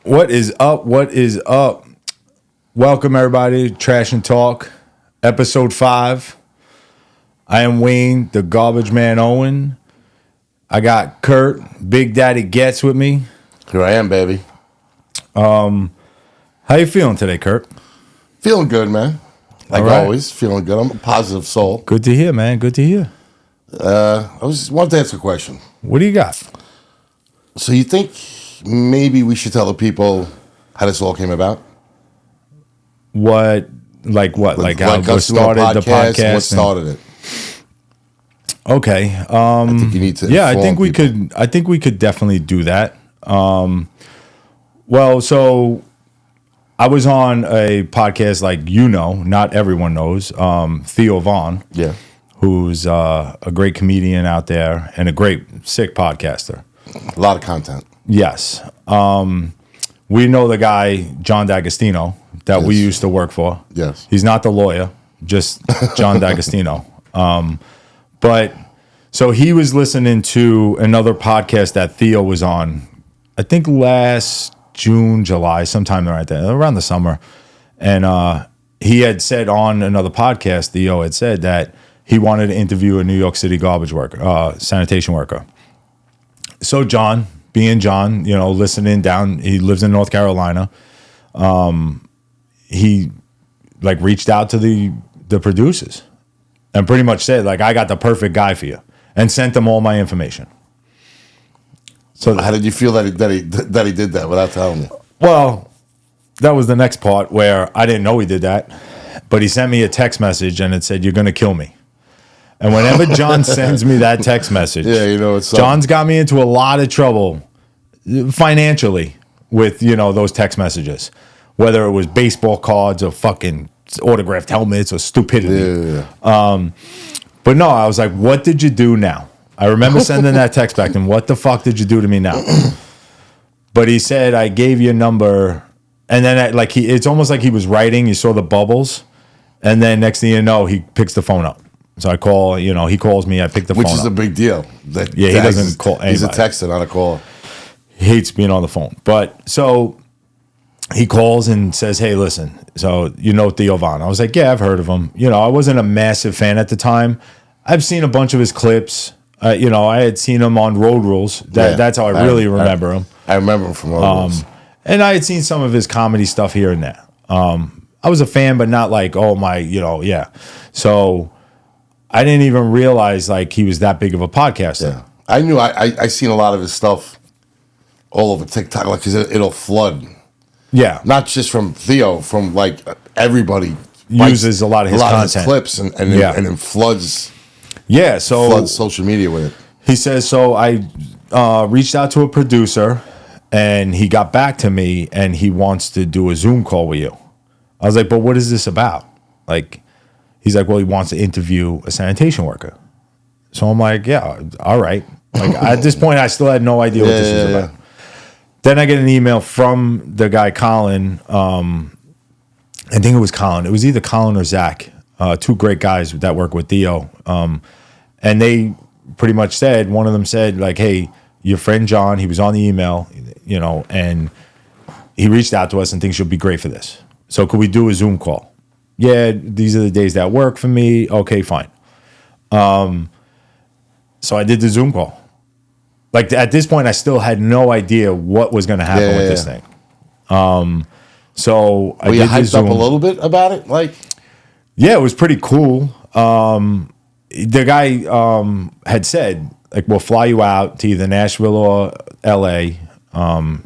What is up? What is up? Welcome, everybody, to Trash and Talk, episode 5. I am Wayne, the garbage man Owen. I got Kurt, Big Daddy Goetz with me. Here I am, baby. How you feeling today, Kurt? Feeling good, man. Like always, feeling good. I'm a positive soul. Good to hear, man. Good to hear. I wanted to ask a question. What do you got? So you think maybe we should tell the people how this all came about? What? Like what? Like how us what started the podcast? And what started it? Okay. I think you need to. Yeah, I think we could. I think we could definitely do that. Well, so I was on a podcast, like not everyone knows, THEO Von. Yeah. Who's a great comedian out there and a great sick podcaster. A lot of content. Yes. We know the guy, John Dagastino, that we used to work for. Yes. He's not the lawyer, just John Dagastino. But so he was listening to another podcast that Theo was on, I think last June, July, sometime right there, around the summer. And he had said on another podcast, Theo had said that he wanted to interview a New York City garbage worker, sanitation worker. So John, being John, listening down, he lives in North Carolina. He reached out to the producers and pretty much said, I got the perfect guy for you, and sent them all my information. So how did you feel that he did that without telling you? Well, that was the next part where I didn't know he did that, but he sent me a text message and it said, "You're going to kill me." And whenever John sends me that text message, it's John's got me into a lot of trouble financially with, those text messages, whether it was baseball cards or fucking autographed helmets or stupidity. Yeah. But no, I was like, what did you do now? I remember sending that text back to him. What the fuck did you do to me now? But he said, I gave you a number. And then it's almost like he was writing. You saw the bubbles. And then next thing you know, he picks the phone up. So I call, he calls me. I pick the phone up. Which is a big deal. He doesn't call anybody. He's a texter, not a caller. He hates being on the phone. But so he calls and says, hey, listen, so THEO Von. I was like, yeah, I've heard of him. I wasn't a massive fan at the time. I've seen a bunch of his clips. I had seen him on Road Rules. That's how I really remember him. I remember him from Road Rules. And I had seen some of his comedy stuff here and there. I was a fan, but not like, oh my, yeah. So I didn't even realize he was that big of a podcaster. Yeah. I knew I seen a lot of his stuff all over TikTok, because it'll flood. Yeah. Not just from Theo, from everybody uses a lot of his content. His clips and then floods. Yeah, so floods social media with it. He says, so I reached out to a producer and he got back to me and he wants to do a Zoom call with you. I was like, but what is this about? He's like, well, he wants to interview a sanitation worker. So I'm like, yeah, all right. At this point, I still had no idea what this was about. Then I get an email from the guy, Colin. I think it was Colin. It was either Colin or Zach, two great guys that work with Theo. And they pretty much said, one of them said, hey, your friend John, he was on the email, and he reached out to us and thinks you'll be great for this. So could we do a Zoom call? Yeah, these are the days that work for me. Okay, fine. So I did the Zoom call. At this point, I still had no idea what was going to happen with this thing. So I did the hyped Zoom. Up a little bit about it? Yeah, it was pretty cool. The guy had said, we'll fly you out to either Nashville or LA.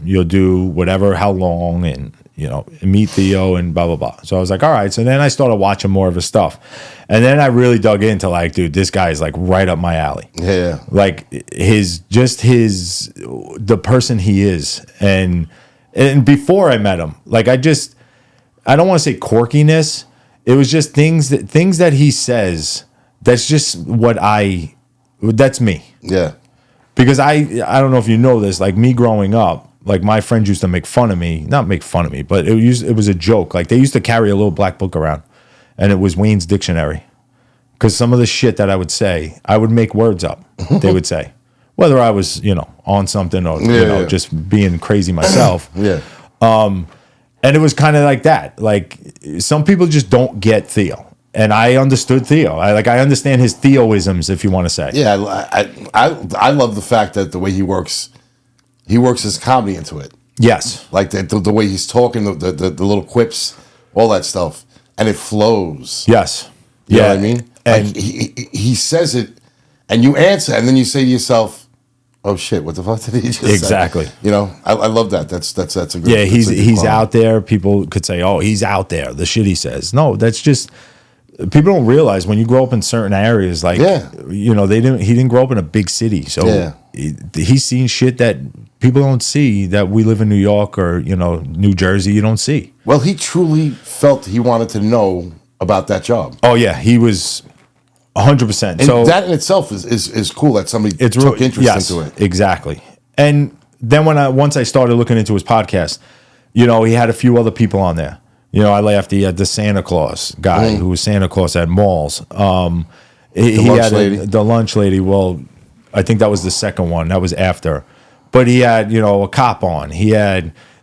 You'll do whatever, how long, and meet Theo and blah blah blah. So I was like, all right. So then I started watching more of his stuff, and then I really dug into dude, this guy is right up my alley. Yeah. The person he is, and before I met him, I don't want to say quirkiness. It was just things that he says. That's just that's me. Yeah. Because I don't know if you know this, me growing up, my friends used to make fun of me, not make fun of me, but it was a joke. They used to carry a little black book around, and it was Wayne's Dictionary. Because some of the shit that I would say, I would make words up, they would say. Whether I was, on something or, just being crazy myself. Yeah. And it was kind of like that. Like some people just don't get Theo, and I understood Theo. I understand his Theoisms, if you want to say. Yeah, I love the fact that the way he works his comedy into it. Yes. Like the way he's talking, the little quips, all that stuff, and it flows. Yes. You know what I mean? And like he says it, and you answer, and then you say to yourself, "Oh shit! What the fuck did he just say?" Exactly. You know, I love that. That's a good. Yeah, he's quality. out there. People could say, "Oh, he's out there." The shit he says. No, that's just people don't realize when you grow up in certain areas. Like, you know, he didn't grow up in a big city, so he's seen shit that people don't see. That we live in New York or New Jersey, you don't see. Well, he truly felt he wanted to know about that job. Oh yeah, he was 100%. So that in itself is cool that somebody took interest into it. Exactly. And then once I started looking into his podcast, he had a few other people on there. I laughed. He had the Santa Claus guy who was Santa Claus at malls. He had the lunch lady. Well, I think that was the second one. That was after. But he had, a cop on.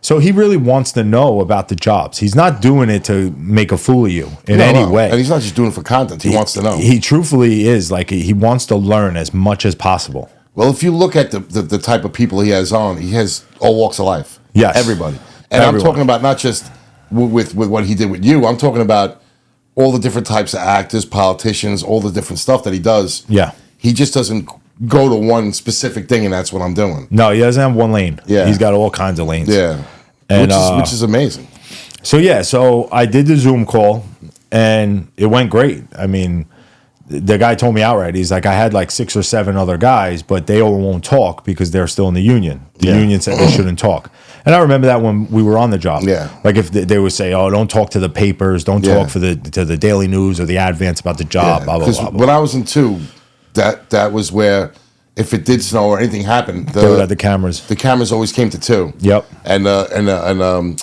So he really wants to know about the jobs. He's not doing it to make a fool of you in any way. And he's not just doing it for content. He wants to know. He truthfully is. Like, he wants to learn as much as possible. Well, if you look at the type of people he has on, he has all walks of life. Yes. Everybody. And I'm talking about not just with what he did with you. I'm talking about all the different types of actors, politicians, all the different stuff that he does. Yeah. He just doesn't go to one specific thing, and that's what I'm doing. No, he doesn't have one lane. Yeah. He's got all kinds of lanes. Yeah. And, which is amazing. So I did the Zoom call, and it went great. I mean, the guy told me outright, he's like, I had like 6 or 7 other guys, but they all won't talk because they're still in the union. The union said they shouldn't talk. And I remember that when we were on the job. Yeah. Like if they would say, oh, don't talk to the papers, don't talk to the Daily News or the Advance about the job, blah, blah, blah, blah. When I was in 2, that was where if it did snow or anything happened, they would have the cameras. The cameras always came to 2. Yep. And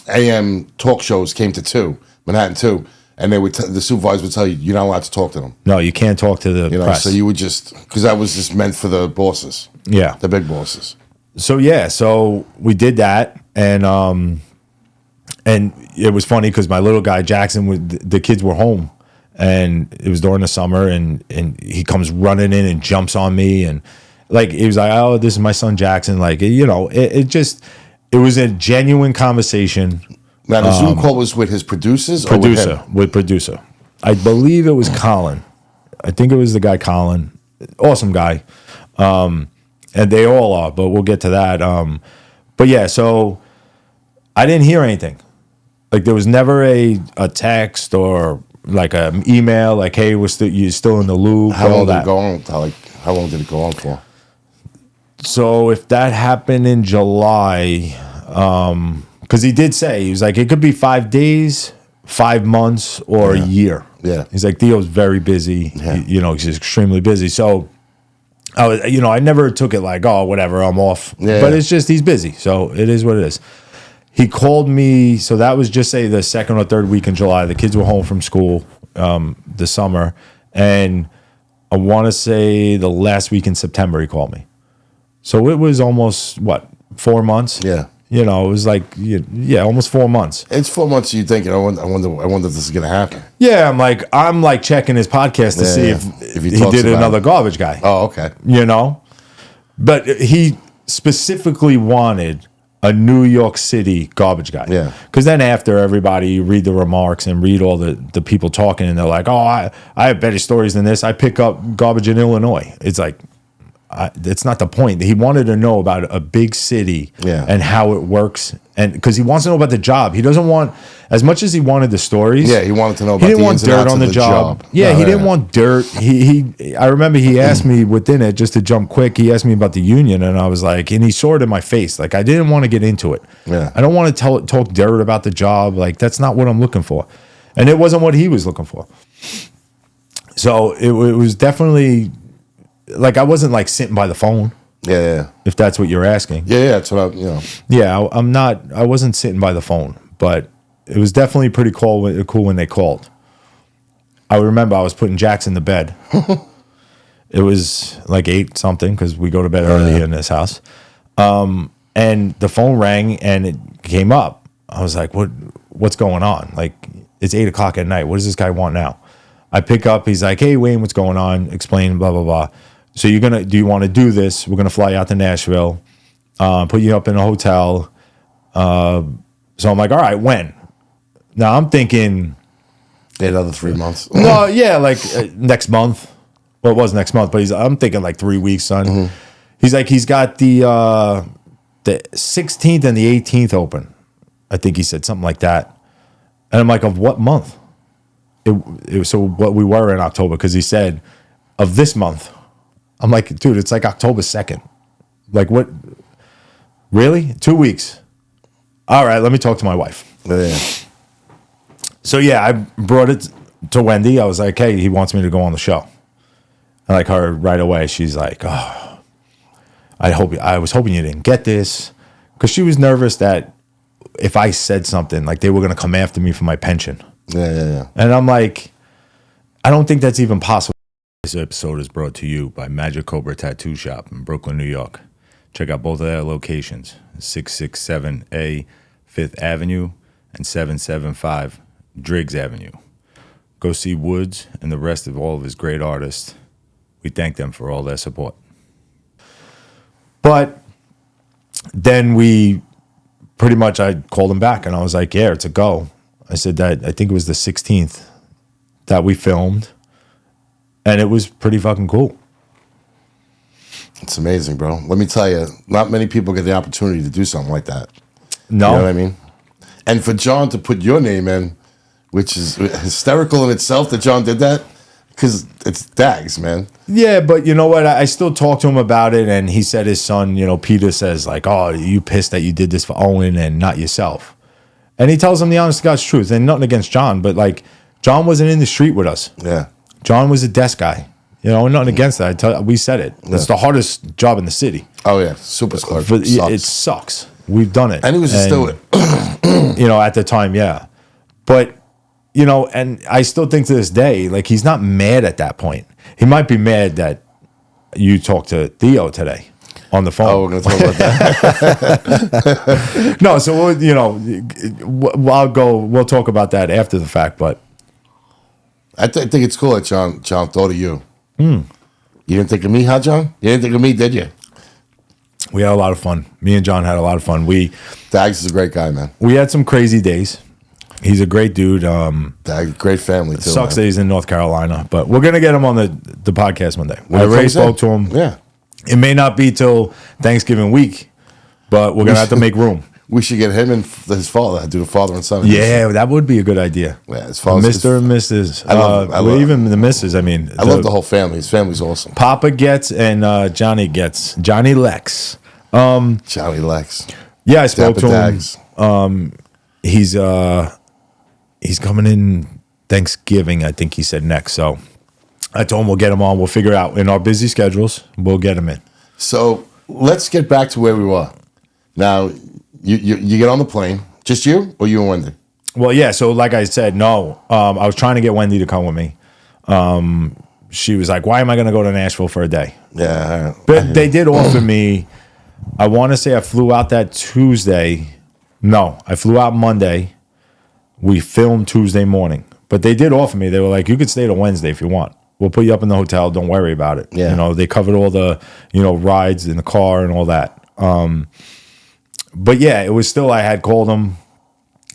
AM talk shows came to 2, Manhattan 2. And they would the supervisor would tell you, you're not allowed to talk to them. No, you can't talk to the press. So you would because that was just meant for the bosses. Yeah. The big bosses. So we did that, and it was funny because my little guy Jackson, the kids were home, and it was during the summer, and he comes running in and jumps on me, and like he was like, oh, this is my son Jackson, like it was a genuine conversation. Now the Zoom call was with his producers or with producer. I believe it was Colin. I think it was the guy Colin. Awesome guy. And they all are, but we'll get to that. But yeah, so I didn't hear anything. Like there was never a text or like an email, like, hey, you're still in the loop. How long did it go on? How long did it go on for? So if that happened in July, because he did say, he was like, it could be 5 days, 5 months, or a year. Yeah. He's like, Theo's very busy. Yeah. He's extremely busy. So I never took it like, oh, whatever, I'm off. Yeah. But it's just, he's busy. So it is what it is. He called me. So that was just say the second or third week in July. The kids were home from school the summer. And I want to say the last week in September, he called me. So it was almost, 4 months? Yeah. It was like, almost 4 months. It's 4 months. You thinking? I wonder if this is gonna happen. Yeah, I'm like checking his podcast to see if he did another garbage guy. Oh, okay. But he specifically wanted a New York City garbage guy. Yeah. Because then after everybody, you read the remarks and read all the people talking, and they're like, oh, I have better stories than this. I pick up garbage in Illinois. It's like, it's not the point. He wanted to know about a big city and how it works, and because he wants to know about the job. He doesn't want, as much as he wanted the stories. Yeah, he wanted to know about he didn't the want ins and dirt outs on of the job. Yeah, he didn't want dirt. I remember he asked me within it, just to jump quick. He asked me about the union, and I was like, and he saw it in my face. Like, I didn't want to get into it. Yeah, I don't want to talk dirt about the job. Like, that's not what I'm looking for, and it wasn't what he was looking for. So it was definitely like I wasn't like sitting by the phone. Yeah. If that's what you're asking. Yeah, that's what Yeah, I'm not. I wasn't sitting by the phone, but it was definitely pretty cool when they called. I remember I was putting Jackson to bed. It was like 8 something because we go to bed early in this house. And the phone rang and it came up. I was like, what's going on? Like, it's 8 o'clock at night. What does this guy want now? I pick up. He's like, hey, Wayne, what's going on? Explain, blah, blah, blah. So do you want to do this? We're going to fly out to Nashville, put you up in a hotel. So I'm like, all right, when? Now I'm thinking. Another 3 months. No, yeah, like next month. Well, it was next month, but I'm thinking like 3 weeks, son. Mm-hmm. He's like, he's got the 16th and the 18th open. I think he said something like that. And I'm like, of what month? So what we were in October, because he said of this month. I'm like, dude, it's like October 2nd. Like, what? Really? 2 weeks. All right, let me talk to my wife. Yeah. So yeah, I brought it to Wendy. I was like, hey, he wants me to go on the show. And like her right away, she's like, oh, I was hoping you didn't get this. Because she was nervous that if I said something, like they were going to come after me for my pension. Yeah. And I'm like, I don't think that's even possible. This episode is brought to you by Magic Cobra Tattoo Shop in Brooklyn, New York. Check out both of their locations, 667A 5th Avenue and 775 Driggs Avenue. Go see Woods and the rest of all of his great artists. We thank them for all their support. But then I called him back and I was like, yeah, it's a go. I said that I think it was the 16th that we filmed, and it was pretty fucking cool. It's amazing, bro. Let me tell you, not many people get the opportunity to do something like that. No. You know what I mean? And for John to put your name in, which is hysterical in itself that John did that, because it's Dags, man. Yeah, but you know what? I still talked to him about it, and he said his son, Peter says, like, oh, you pissed that you did this for Owen and not yourself. And he tells him the honest to God's truth, and nothing against John, but like, John wasn't in the street with us. Yeah. John was a desk guy. Nothing against that. We said it. It's the hardest job in the city. Oh, yeah. Super hard. It sucks. We've done it. And he was a steward. At the time, yeah. But, and I still think to this day, like, he's not mad at that point. He might be mad that you talked to Theo today on the phone. Oh, we're going to talk about that. No, so, we'll talk about that after the fact, but. I think it's cool that John thought of you. You didn't think of me, huh, John? You didn't think of me, did you? We had a lot of fun. Me and John had a lot of fun. Dags is a great guy, man. We had some crazy days. He's a great dude. Dags, great family, too. Sucks that he's in North Carolina, but we're going to get him on the podcast one day. When I already spoke to him. Yeah. It may not be till Thanksgiving week, but we're going to have to make room. We should get him and his father, do the father and son. Yeah, that would be a good idea. Yeah, his father, Mr. and Mrs. I love even the Mrs. I mean, I love the whole family. His family's awesome. Papa Goetz and Johnny Goetz. Johnny Lex. Johnny Lex. Yeah, I spoke to Dags. him. He's coming in Thanksgiving, I think he said next. So I told him we'll get him on. We'll figure out in our busy schedules. We'll get him in. So let's get back to where we were. Now, you get on the plane. Just you or you and Wendy? Well, yeah. So like I said, no. I was trying to get Wendy to come with me. She was like, why am I going to go to Nashville for a day? Yeah. But they did offer me, I want to say I flew out that Tuesday. No, I flew out Monday. We filmed Tuesday morning. But they did offer me. They were like, you could stay till Wednesday if you want. We'll put you up in the hotel. Don't worry about it. Yeah. They covered all the, rides in the car and all that. But yeah, it was still, I had called him.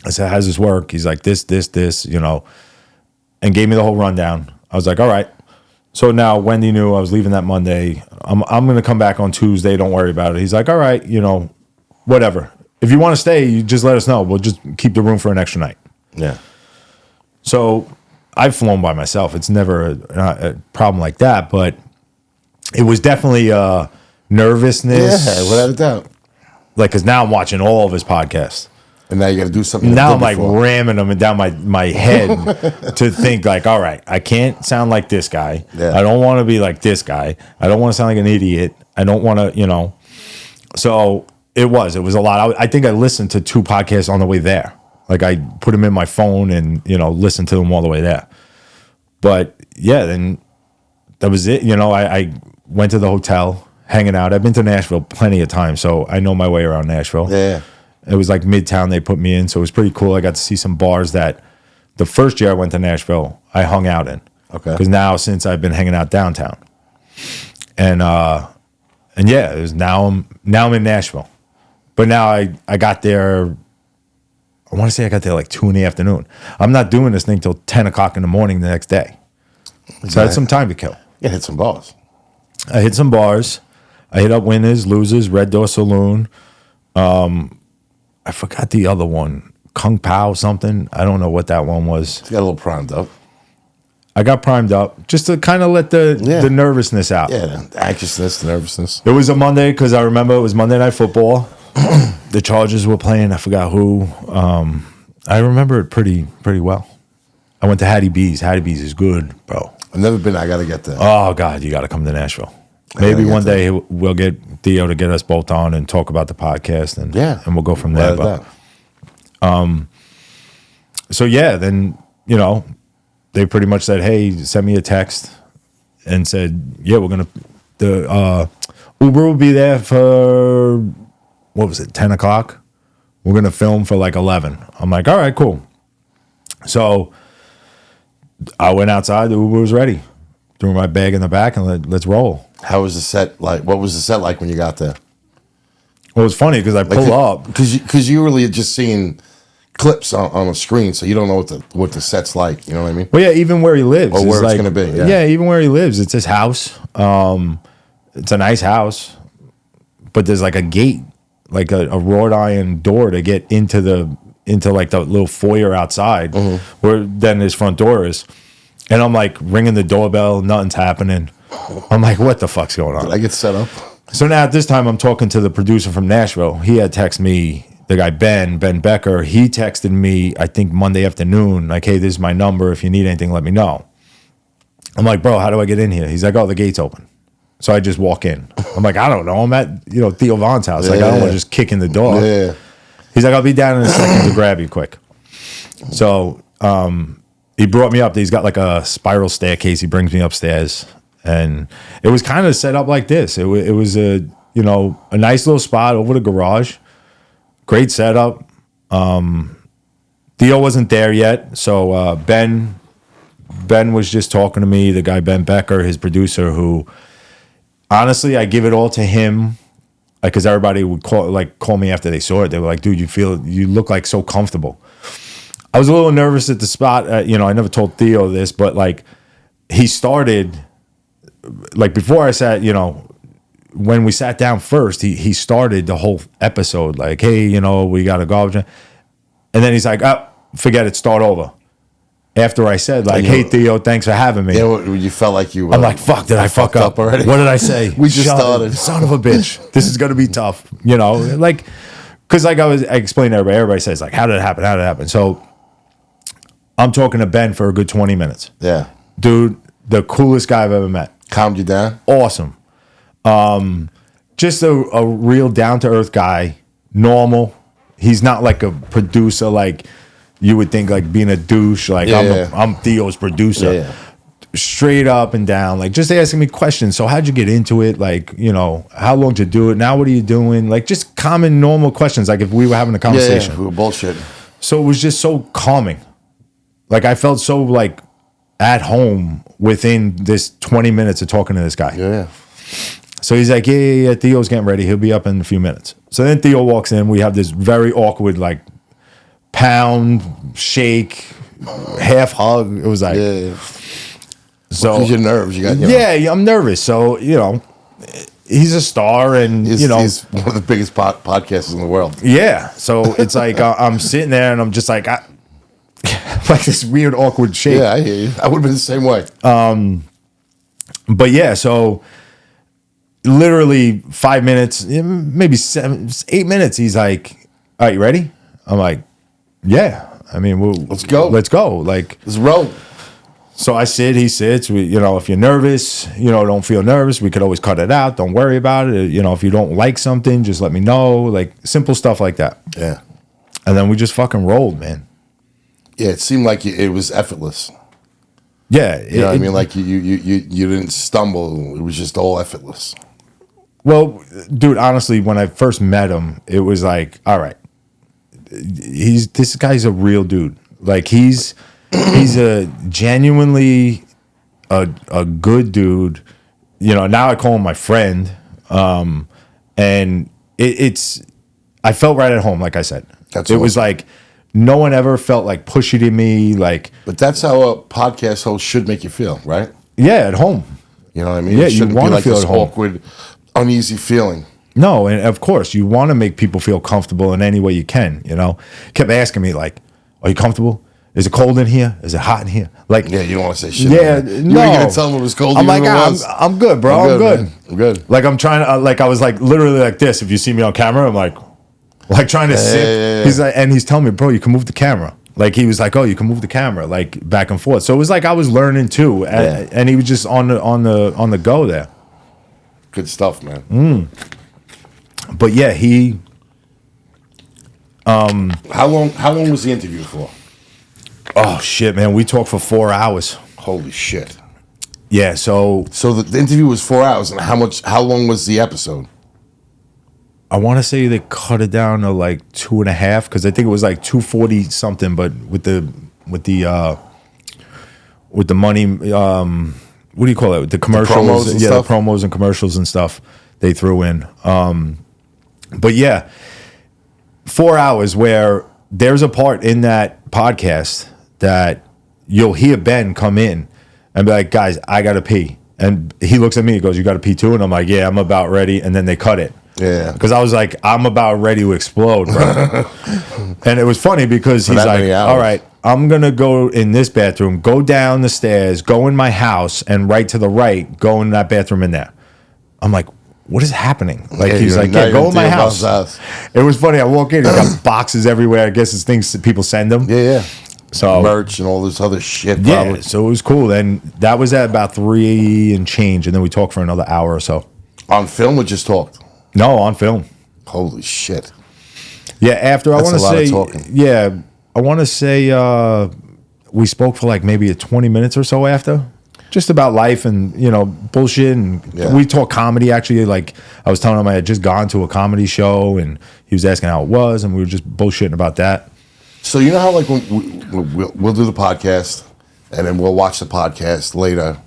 I said, how's this work? He's like, this, and gave me the whole rundown. I was like, all right. So now Wendy knew I was leaving that Monday. I'm going to come back on Tuesday. Don't worry about it. He's like, all right, whatever. If you want to stay, you just let us know. We'll just keep the room for an extra night. Yeah. So I've flown by myself. It's never a problem like that, but it was definitely nervousness. Yeah, without a doubt. Like, because now I'm watching all of his podcasts. And now you got to do something. Now I'm like ramming them down my head to think like, all right, I can't sound like this guy. Yeah. I don't want to be like this guy. I don't want to sound like an idiot. I don't want to, So it was a lot. I think I listened to 2 podcasts on the way there. Like I put them in my phone and, listened to them all the way there. But yeah, then that was it. I went to the hotel, hanging out. I've been to Nashville plenty of times, so I know my way around Nashville. Yeah. It was like Midtown they put me in, so it was pretty cool. I got to see some bars that the first year I went to Nashville, I hung out in. Okay. Because now since I've been hanging out downtown. And yeah, it was now I'm in Nashville. But now I got there, I want to say I got there like 2 in the afternoon. I'm not doing this thing till 10 o'clock in the morning the next day. So I had some time to kill. Yeah, hit some bars. I hit some bars. I hit up Winners, Losers, Red Door Saloon. I forgot the other one. Kung Pao something. I don't know what that one was. You got a little primed up. I got primed up just to kind of let the nervousness out. Yeah, the anxiousness, the nervousness. It was a Monday because I remember it was Monday Night Football. The Chargers were playing. I forgot who. I remember it pretty well. I went to Hattie B's. Hattie B's is good, bro. I've never been. I got to get there. Oh, God, you got to come to Nashville. Maybe one day we'll get Theo to get us both on and talk about the podcast, and we'll go from there. But, so, yeah, then, you know, they pretty much said, hey, send me a text and said, yeah, we're going to, the Uber will be there for, what was it, 10 o'clock? We're going to film for like 11. I'm like, all right, cool. So I went outside. The Uber was ready. Threw my bag in the back and let's roll. How was the set like? What was the set like when you got there? Well, it was funny because I pull up. Because you really had just seen clips on a screen, so you don't know what the set's like. You know what I mean? Well, yeah, even where he lives. Or where it's going to be. Yeah, even where he lives. It's his house. It's a nice house. But there's like a gate, like a wrought iron door to get into like the little foyer outside where then his front door is. And I'm like ringing the doorbell, nothing's happening. I'm like, what the fuck's going on? Did I get set up? So now at this time, I'm talking to the producer from Nashville. He had texted me, the guy Ben Becker. He texted me, I think Monday afternoon, like, hey, this is my number. If you need anything, let me know. I'm like, bro, how do I get in here? He's like, oh, the gate's open. So I just walk in. I'm like, I don't know. I'm at, THEO Von's house. Like, I don't want to just kick in the door. Yeah. He's like, I'll be down in a second to grab you quick. So he brought me up. He's got like a spiral staircase. He brings me upstairs. And it was kind of set up like this. It was a nice little spot over the garage. Great setup. Theo wasn't there yet. So Ben was just talking to me, the guy Ben Becker, his producer, who honestly I give it all to him. Because everybody would call me after they saw it. They were like, dude, you look like so comfortable. I was a little nervous at the spot. I never told Theo this, but like he started, like before I sat, when we sat down first, he started the whole episode like, hey, we got a garbage. And then he's like, oh, forget it, start over. After I said like, hey, Theo, thanks for having me. Yeah, you felt like you were. I'm like, fuck, did I fuck up already? What did I say? We just started. Son of a bitch. This is going to be tough. Like, because like I explained to everybody says like, how did it happen? So I'm talking to Ben for a good 20 minutes. Yeah. Dude, the coolest guy I've ever met. Calmed you down? Awesome. Just a real down-to-earth guy. Normal. He's not like a producer like you would think, like being a douche. Like I'm Theo's producer. Yeah. Straight up and down. Like just asking me questions. So how'd you get into it? Like, how long did you do it? Now what are you doing? Like just common, normal questions. Like if we were having a conversation. Yeah, we were bullshit. So it was just so calming. Like I felt so like at home within this 20 minutes of talking to this guy. Yeah. So he's like, yeah, Theo's getting ready. He'll be up in a few minutes. So then Theo walks in. We have this very awkward, like, pound, shake, half hug. It was like, so because you're nervous. Yeah, I'm nervous. So he's a star, and he's one of the biggest podcasters in the world. Yeah. So it's like I'm sitting there, and I'm just like, like this weird, awkward shake. Yeah, I hear you. I would have been the same way. But yeah, so literally 5 minutes, maybe 8 minutes. He's like, "All right, you ready?" I'm like, "Yeah." I mean, let's go. Like, let's roll. So I sit. He sits. If you're nervous, don't feel nervous. We could always cut it out. Don't worry about it. If you don't like something, just let me know. Like simple stuff like that. Yeah. And then we just fucking rolled, man. Yeah, it seemed like it was effortless. Yeah, you know what I mean. Like you didn't stumble. It was just all effortless. Well, dude, honestly, when I first met him, it was like, all right, this guy's a real dude. Like he's a genuinely a good dude. You know, now I call him my friend. And it's I felt right at home, like I said. That's it awesome. was like no one ever felt like pushy to me, like. But that's how a podcast host should make you feel, right? Yeah, at home. You know what I mean? Yeah, it you shouldn't want be to like feel this at home. awkward, uneasy feeling. No, and of course you want to make people feel comfortable in any way you can. You know, kept asking me like, "Are you comfortable? Is it cold in here? Is it hot in here?" Like, Yeah, you don't want to say shit. yeah, man. no. You ain't gonna tell them it was cold. I'm even like, if it was. I'm good, bro. I'm good. Man. I'm good. Like I'm trying to, like I was like literally like this. If you see me on camera, I'm like trying to sit. yeah. He's like, and he's telling me, bro, you can move the camera. Like he was like, oh, you can move the camera, like back and forth. So it was like I was learning too, and he was just on the go there. Good stuff, man. But yeah, he. How long was the interview for? Oh shit, man, we talked for 4 hours. Holy shit. Yeah, so The interview was 4 hours, and how long was the episode? I want to say they cut it down to like 2.5 because I think it was like 240 something, but with the money, what do you call it? The commercials, promos and stuff? the promos and commercials and stuff they threw in. But yeah, 4 hours where there's a part in that podcast that you'll hear Ben come in and be like, guys, I gotta pee. And he looks at me, he goes, you gotta pee too? And I'm like, yeah, I'm about ready. And then they cut it. Yeah. Because I was like, I'm about ready to explode, bro. And it was funny because he's that like, many hours. all right, I'm going to go in this bathroom, go down the stairs, go in my house, and right to the right, go in that bathroom in there. I'm like, what is happening? Like, Yeah, he's you're like, not yeah, go even in my thinking about house. his house. It was funny. I walk in, he's got boxes everywhere. I guess it's things that people send them. Yeah. So Merch and all this other shit. yeah, Probably. so it was cool. Then that was at about 3 and change, and then we talked for another hour or so. On film, we just talked. No, on film. Holy shit. Yeah, after That's I want a to lot of say, talking. yeah, I want to say we spoke for like maybe 20 minutes or so after, just about life and bullshit, and Yeah. we talked comedy. Actually, like I was telling him I had just gone to a comedy show, and he was asking how it was, and we were just bullshitting about that. So you know how like when we'll do the podcast and then we'll watch the podcast later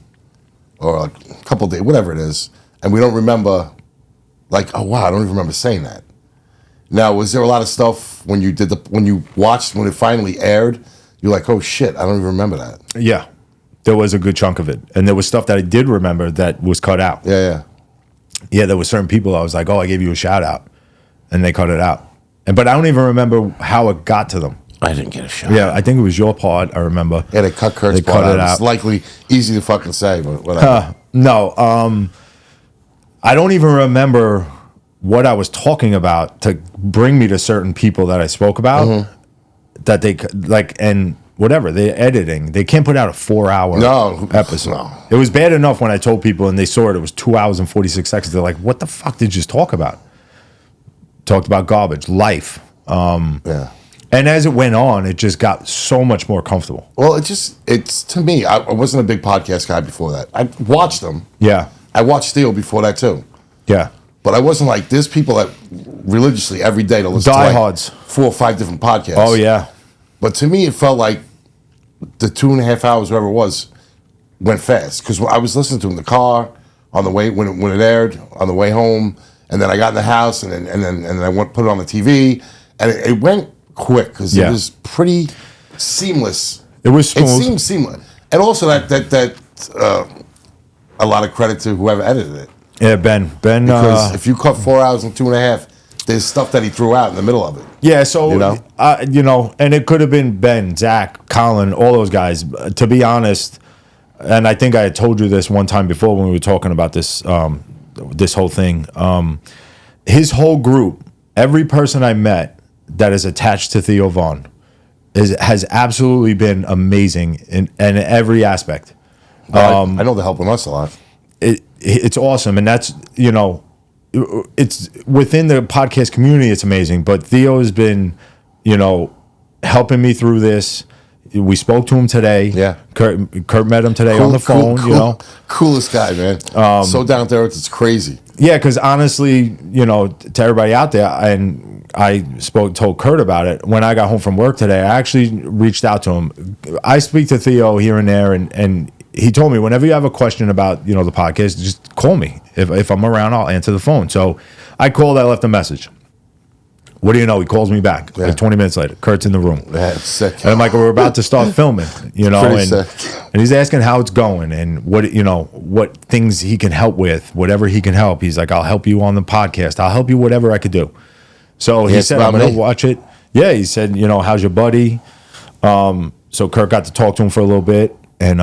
or like a couple of days, whatever it is, and we don't remember, like, oh wow, I don't even remember saying that. Now, was there a lot of stuff when you watched when it finally aired? You're like, oh shit, I don't even remember that. Yeah, there was a good chunk of it, and there was stuff that I did remember that was cut out. Yeah. Yeah, there were certain people I was like, oh, I gave you a shout out, and they cut it out. But I don't even remember how it got to them. I didn't get a shot. Yeah, I think it was your part. I remember. Yeah, they cut Kurt's They part cut it out. out. It's likely easy to fucking say, but whatever. No, I don't even remember what I was talking about to bring me to certain people that I spoke about. That they like, and whatever they're editing, they can't put out a 4-hour episode. No. It was bad enough when I told people and they saw it. It was 2 hours and 46 seconds. They're like, "What the fuck did you just talk about?" Talked about garbage, life. Yeah. And as it went on, it just got so much more comfortable. Well, it's to me, I wasn't a big podcast guy before that. I watched them. Yeah, I watched THEO before that too. yeah. But I wasn't like, there's people that religiously every day to listen to Diehards. like 4 or 5 different podcasts. Oh yeah, But to me, it felt like the 2.5 hours, whatever it was, went fast. Because I was listening to it in the car on the way, when it aired, on the way home. And then I got in the house and then I went put it on the TV. And it went quick because Yeah. it was pretty seamless. it was It smooth. seemed seamless. And also that a lot of credit to whoever edited it. Yeah, Ben. Because if you cut 4 hours and 2.5, there's stuff that he threw out in the middle of it. Yeah, so You know? and it could have been Ben, Zach, Colin, all those guys. To be honest, and I think I had told you this one time before when we were talking about this this whole thing. His whole group, every person I met that is attached to THEO VON has absolutely been amazing in every aspect. I know they're helping us a lot. It's awesome, and that's it's within the podcast community. It's amazing, but Theo has been, helping me through this. We spoke to him today. Yeah. Kurt met him today on the phone. Coolest guy, man. So down there, it's crazy. Yeah, because honestly, to everybody out there, and told Kurt about it. When I got home from work today, I actually reached out to him. I speak to Theo here and there, and he told me whenever you have a question about the podcast, just call me. If I'm around, I'll answer the phone. So I called. I left a message. What do you know? He calls me back like 20 minutes later. Kurt's in the room. That's sick. And I'm like, we're about to start filming, Pretty sick. And he's asking how it's going and what things he can help with, whatever he can help. He's like, I'll help you on the podcast. I'll help you whatever I could do. So he said, I'm going to watch it. Yeah, he said, how's your buddy? So Kurt got to talk to him for a little bit, and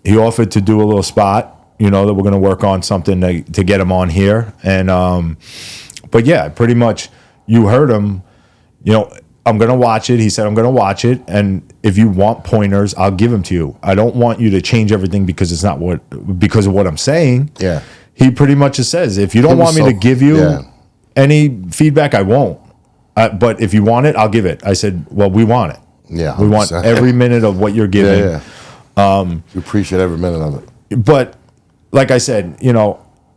he offered to do a little spot, that we're going to work on something to get him on here. And but yeah, pretty much. You heard him, I'm going to watch it. He said, I'm going to watch it. And if you want pointers, I'll give them to you. I don't want you to change everything because of what I'm saying. Yeah. He pretty much just says, if you don't want me to give you any feedback, I won't. But if you want it, I'll give it. I said, well, we want it. Yeah. We want every minute of what you're giving. Yeah. We appreciate every minute of it. But like I said,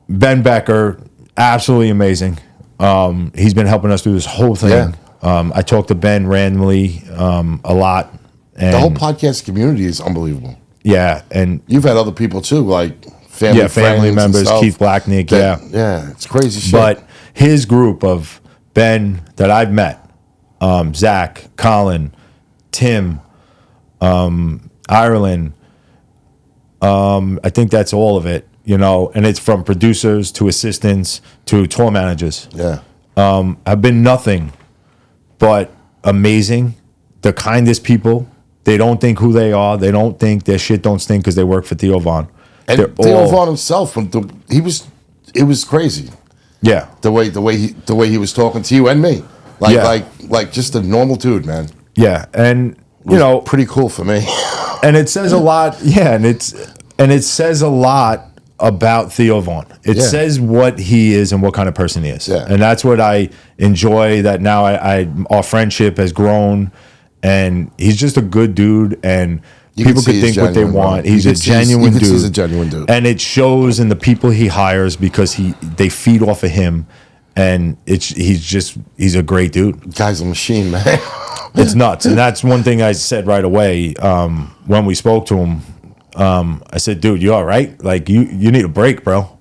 Ben Becker, absolutely amazing. He's been helping us through this whole thing. Yeah. I talk to Ben randomly a lot. And the whole podcast community is unbelievable. Yeah, and you've had other people too, like family members, Keith Blacknick. Yeah, it's crazy shit. But his group of Ben that I've met, Zach, Colin, Tim, Ireland. I think that's all of it. And it's from producers to assistants to tour managers. Yeah. Have been nothing but amazing. The kindest people. They don't think who they are. They don't think their shit don't stink because they work for Theo Von. And Theo Von himself, it was crazy. Yeah. The way he was talking to you and me. Like just a normal dude, man. Yeah. And pretty cool for me. And it says a lot. Yeah, and it says a lot about Theo Von. It says what he is and what kind of person he is. Yeah. And that's what I enjoy, that now our friendship has grown, and he's just a good dude, and people could think what they want. He's a genuine dude. He's a genuine dude. And it shows in the people he hires because they feed off of him, and he's a great dude. Guy's a machine, man. It's nuts. And that's one thing I said right away when we spoke to him. I said, dude, you all right? Like, you need a break, bro.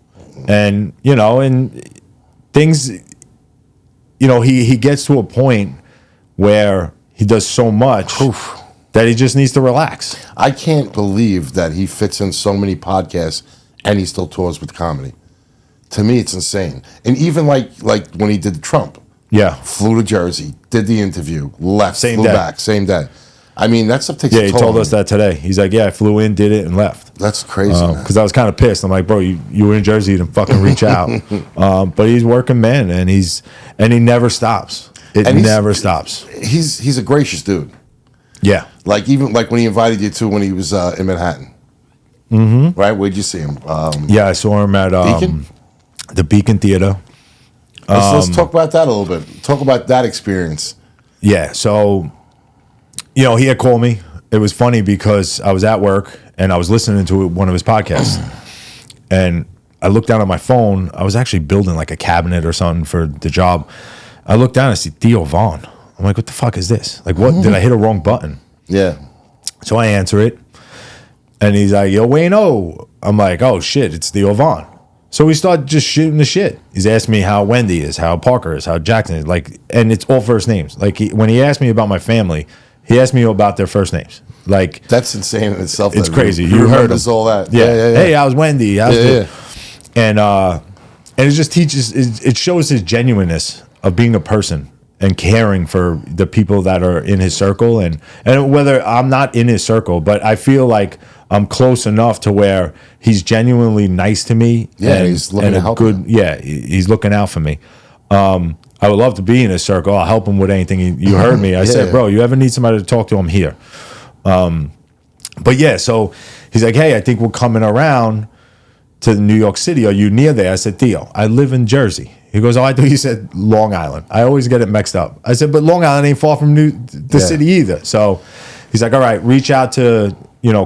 And, and things, he gets to a point where he does so much that he just needs to relax. I can't believe that he fits in so many podcasts and he still tours with comedy. To me, it's insane. And even like when he did Trump. Yeah. Flew to Jersey, did the interview, left, flew back, same day. I mean, that stuff takes a toll. Yeah, he told us that today. He's like, I flew in, did it, and left. That's crazy, man. Because I was kind of pissed. I'm like, bro, you were in Jersey, you didn't fucking reach out. But he's working, man, and he never stops. It never stops. He's a gracious dude. Yeah. Even when he invited you to when he was in Manhattan. Mm-hmm. Right? Where'd you see him? I saw him at Beacon? The Beacon Theater. Let's talk about that a little bit. Talk about that experience. Yeah, so... he had called me. It was funny because I was at work and I was listening to one of his podcasts. And I looked down at my phone. I was actually building like a cabinet or something for the job. I looked down and I see Theo Von. I'm like, what the fuck is this? Like, what? Did I hit a wrong button? Yeah. So I answer it. And he's like, yo, Wayno. I'm like, oh, shit, it's Theo Von. So we start just shooting the shit. He's asking me how Wendy is, how Parker is, how Jackson is. And it's all first names. When he asked me about my family, he asked me about their first names. That's insane in itself. It's crazy. You heard us all that. Yeah. Hey, how's Wendy? And it just teaches. It shows his genuineness of being a person and caring for the people that are in his circle, and whether I'm not in his circle, but I feel like I'm close enough to where he's genuinely nice to me. Yeah, he's looking to help. He's looking out for me. I would love to be in his circle. I'll help him with anything. You heard me. I said, bro, you ever need somebody to talk to, I'm here. But yeah, so he's like, hey, I think we're coming around to New York City. Are you near there? I said, Theo, I live in Jersey. He goes, oh, I thought you said Long Island. I always get it mixed up. I said, but Long Island ain't far from the city either. So he's like, all right, reach out to,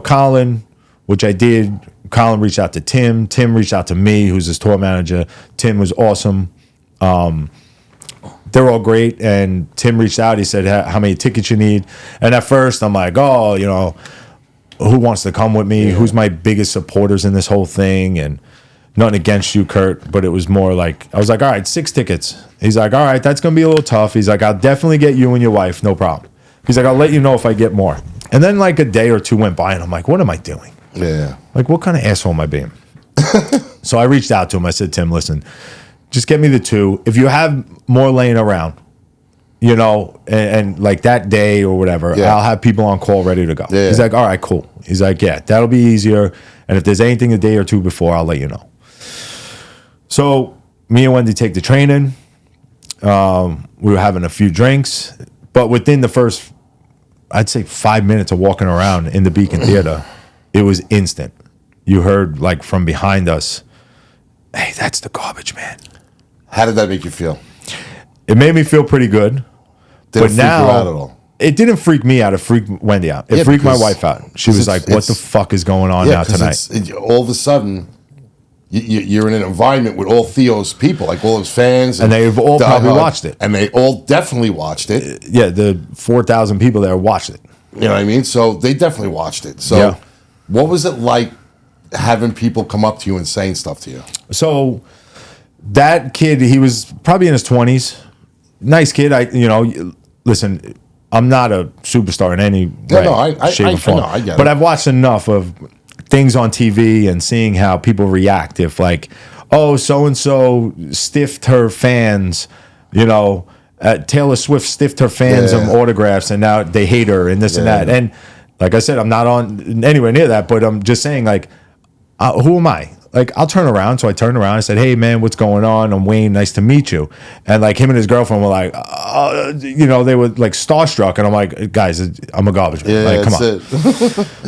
Colin, which I did. Colin reached out to Tim. Tim reached out to me, who's his tour manager. Tim was awesome. they're all great. And Tim reached out. He said, how many tickets you need? And at first I'm like, oh, you know, who wants to come with me? Yeah. Who's my biggest supporters in this whole thing? And nothing against you, Kurt, but it was more like, I was like, all right, 6 tickets. He's like, all right, that's going to be a little tough. He's like, I'll definitely get you and your wife, no problem. He's like, I'll let you know if I get more. And then like a day or two went by and I'm like, what am I doing? Yeah. Like, what kind of asshole am I being? So I reached out to him. I said, Tim, listen, just get me the 2. If you have more laying around, you know, and like that day or whatever, I'll have people on call ready to go. Yeah. He's like, all right, cool. He's like, yeah, that'll be easier. And if there's anything a day or two before, I'll let you know. So me and Wendy take the train in. We were having a few drinks, but within the first, I'd say 5 minutes of walking around in the Beacon Theater, it was instant. You heard like from behind us, hey, that's the Garbage Man. How did that make you feel? It made me feel pretty good. Did it freak you out at all? It didn't freak me out. It freaked Wendy out. It freaked my wife out. She was like, what the fuck is going on now tonight? All of a sudden, you're in an environment with all Theos people, like all his fans. And they've all probably watched it. And they all definitely watched it. Yeah, the 4,000 people there watched it. You know what I mean? So they definitely watched it. So what was it like having people come up to you and saying stuff to you? So that kid, he was probably in his 20s. Nice kid. Listen, I'm not a superstar in any way, shape, or form. I get it. But I've watched enough of things on TV and seeing how people react. If like, oh, so-and-so stiffed her fans, you know, Taylor Swift stiffed her fans of autographs and now they hate her and this and that. And like I said, I'm not on anywhere near that, but I'm just saying like, who am I? Like, I'll turn around. So I turned around. I said, hey, man, what's going on? I'm Wayne. Nice to meet you. And, like, him and his girlfriend were like, you know, they were, like, starstruck. And I'm like, guys, I'm a garbage man. Like, come on.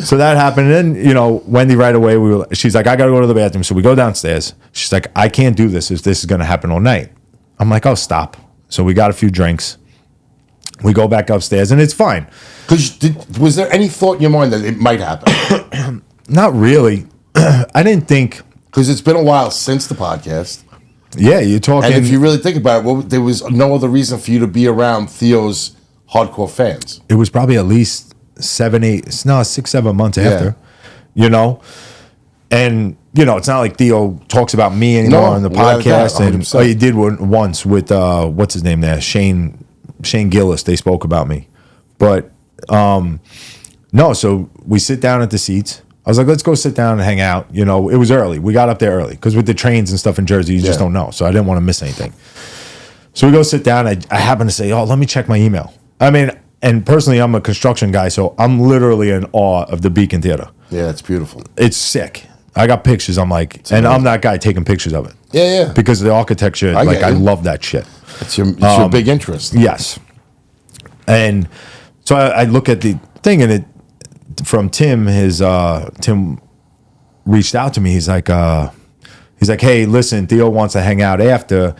So that happened. And then, you know, Wendy right away, she's like, I got to go to the bathroom. So we go downstairs. She's like, I can't do this if this is going to happen all night. I'm like, oh, stop. So we got a few drinks. We go back upstairs, and it's fine. Was there any thought in your mind that it might happen? Not really. I didn't think... Because it's been a while since the podcast. Yeah, you're talking... And if you really think about it, there was no other reason for you to be around Theo's hardcore fans. It was probably at least 6, 7 months after, you know? And, you know, it's not like Theo talks about me anymore on the podcast. And he did one once with, what's his name there? Shane Gillis. They spoke about me. But, no, so we sit down at the seats. I was like, let's go sit down and hang out. You know, it was early. We got up there early because with the trains and stuff in Jersey, you just don't know. So I didn't want to miss anything. So we go sit down. I happen to say, oh, let me check my email. I mean, and personally, I'm a construction guy, so I'm literally in awe of the Beacon Theater. Yeah, it's beautiful. It's sick. I got pictures. I'm like, and I'm that guy taking pictures of it. Yeah. Because of the architecture, I love that shit. It's your big interest. Yes. And so I look at the thing, and it, from Tim, Tim reached out to me. He's like, hey, listen, Theo wants to hang out after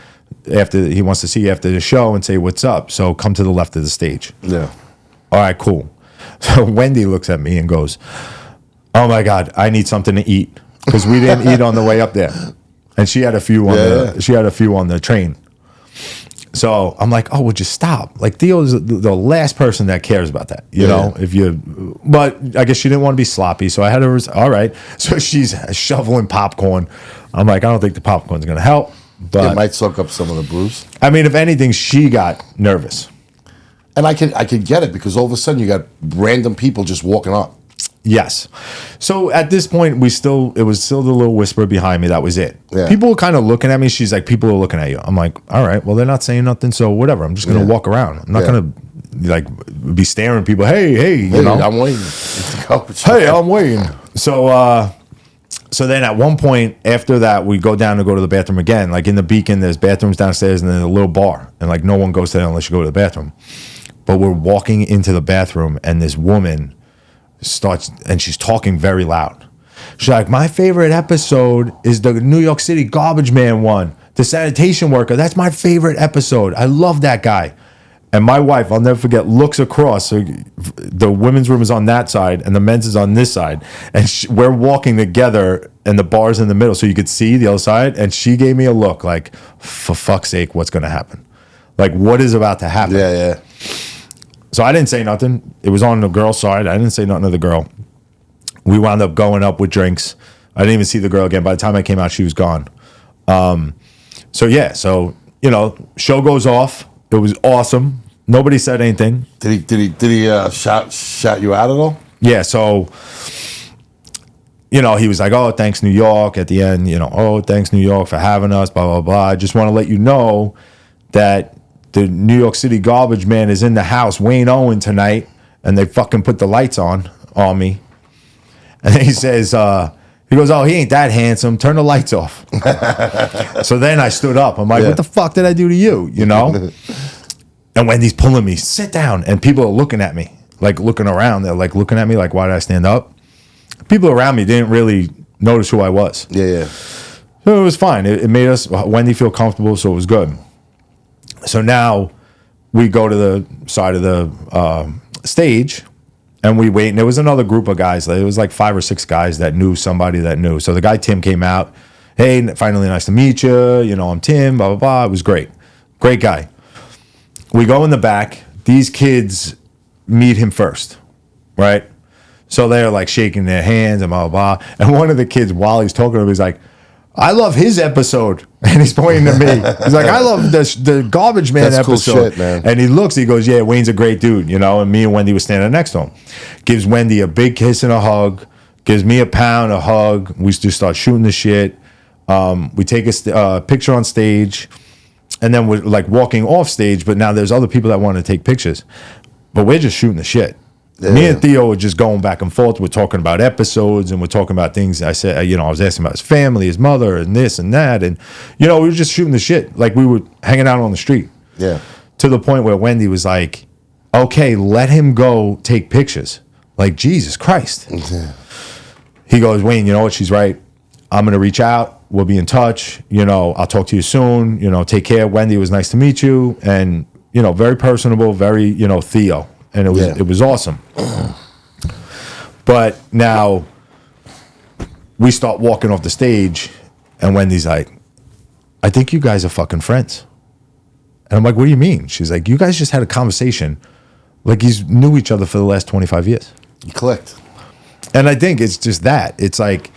he wants to see you after the show and say what's up. So come to the left of the stage. Yeah. All right, cool. So Wendy looks at me and goes, oh my God, I need something to eat because we didn't eat on the way up there. And she had a few on the train. So I'm like, oh, would you stop? Like Theo's the last person that cares about that, you know. But I guess she didn't want to be sloppy, so I had her. All right, so she's shoveling popcorn. I'm like, I don't think the popcorn's gonna help, but it might soak up some of the booze. I mean, if anything, she got nervous, and I could get it because all of a sudden you got random people just walking up. Yes. So at this point, it was still the little whisper behind me. That was it. Yeah. People were kind of looking at me. She's like, people are looking at you. I'm like, all right, well, they're not saying nothing. So whatever. I'm just going to walk around. I'm not going to like be staring at people. Hey, you know, I'm waiting. Hey, I'm waiting. So then at one point after that, we go down to go to the bathroom again. Like in the Beacon, there's bathrooms downstairs and then a little bar. And like no one goes there unless you go to the bathroom. But we're walking into the bathroom and this woman starts, and she's talking very loud. She's like, my favorite episode is the New York City Garbage Man one, the sanitation worker. That's my favorite episode. I love that guy. And my wife, I'll never forget, looks across. So the women's room is on that side and the men's is on this side. And we're walking together and the bar's in the middle so you could see the other side. And she gave me a look like, for fuck's sake, what's going to happen? Like, what is about to happen? Yeah. So I didn't say nothing. It was on the girl's side. I didn't say nothing to the girl. We wound up going up with drinks. I didn't even see the girl again. By the time I came out, she was gone. So show goes off. It was awesome. Nobody said anything. Did he shout you out at all? Yeah. So, he was like, "Oh, thanks New York." At the end, "Oh, thanks New York for having us." Blah blah blah. I just want to let you know that the New York City garbage man is in the house, Wayne Owen, tonight, and they fucking put the lights on me. And he says, he goes, "Oh, he ain't that handsome. Turn the lights off." So then I stood up. I'm like, "What the fuck did I do to you?" And Wendy's pulling me, "Sit down." And people are looking at me, like looking around. They're like looking at me like, why did I stand up? People around me didn't really notice who I was. Yeah. So it was fine. It made Wendy feel comfortable, so it was good. So now we go to the side of the stage and we wait. And there was another group of guys. It was like 5 or 6 guys that knew somebody that knew. So the guy Tim came out. "Hey, finally nice to meet you. I'm Tim, blah, blah, blah." It was great. Great guy. We go in the back. These kids meet him first, right? So they're like shaking their hands and blah, blah, blah. And one of the kids, while he's talking to him, he's like, "I love his episode." And he's pointing to me. He's like, "I love the Garbage Man That's episode." Cool shit, man. And he looks, he goes, "Yeah, Wayne's a great dude," And me and Wendy were standing next to him. Gives Wendy a big kiss and a hug. Gives me a pound, a hug. We just start shooting the shit. We take a picture on stage. And then we're like walking off stage, but now there's other people that want to take pictures. But we're just shooting the shit. Yeah. Me and Theo are just going back and forth. We're talking about episodes and we're talking about things. I said, I was asking about his family, his mother, and this and that. And, we were just shooting the shit. Like we were hanging out on the street. Yeah. To the point where Wendy was like, "Okay, let him go take pictures." Like, Jesus Christ. Yeah. He goes, "Wayne, you know what? She's right. I'm going to reach out. We'll be in touch. I'll talk to you soon. Take care. Wendy, it was nice to meet you." And, very personable, very, Theo. And it was awesome. But now we start walking off the stage and Wendy's like, "I think you guys are fucking friends." And I'm like, "What do you mean?" She's like, "You guys just had a conversation like you knew each other for the last 25 years. You clicked." And I think it's just that. It's like,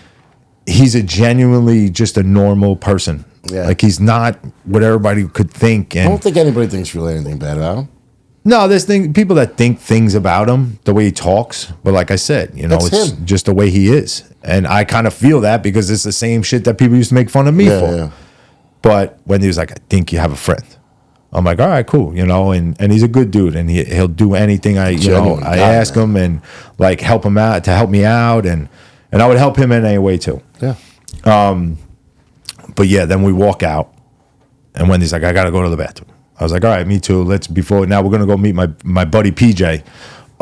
he's genuinely just a normal person. Yeah. Like he's not what everybody could think. And I don't think anybody thinks really anything bad about him. No, there's people that think things about him, the way he talks. But like I said, it's him. just the way he is. And I kind of feel that because it's the same shit that people used to make fun of me for. Yeah. But when he was like, "I think you have a friend." I'm like, "All right, cool." And he's a good dude and he'll do anything I ask him and like help him out to help me out. And I would help him in any way too. Yeah. But yeah, then we walk out, and Wendy's like, "I gotta go to the bathroom." I was like, "All right, me too. Now we're gonna go meet my buddy PJ,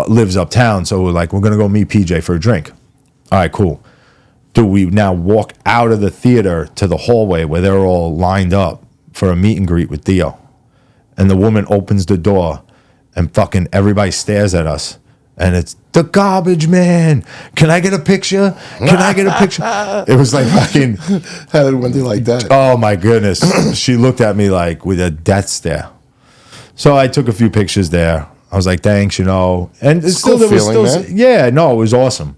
lives uptown. So we're gonna go meet PJ for a drink." All right, cool. Do we now walk out of the theater to the hallway where they're all lined up for a meet and greet with Theo, and the woman opens the door, and fucking everybody stares at us. And it's the Garbage Man. "Can I get a picture? Can I get a picture?" It was like fucking. How did Wendy like that? Oh my goodness. She looked at me like with a death stare. So I took a few pictures there. I was like, "Thanks, And it's still, cool there was feeling, still, man. yeah, no, it was awesome.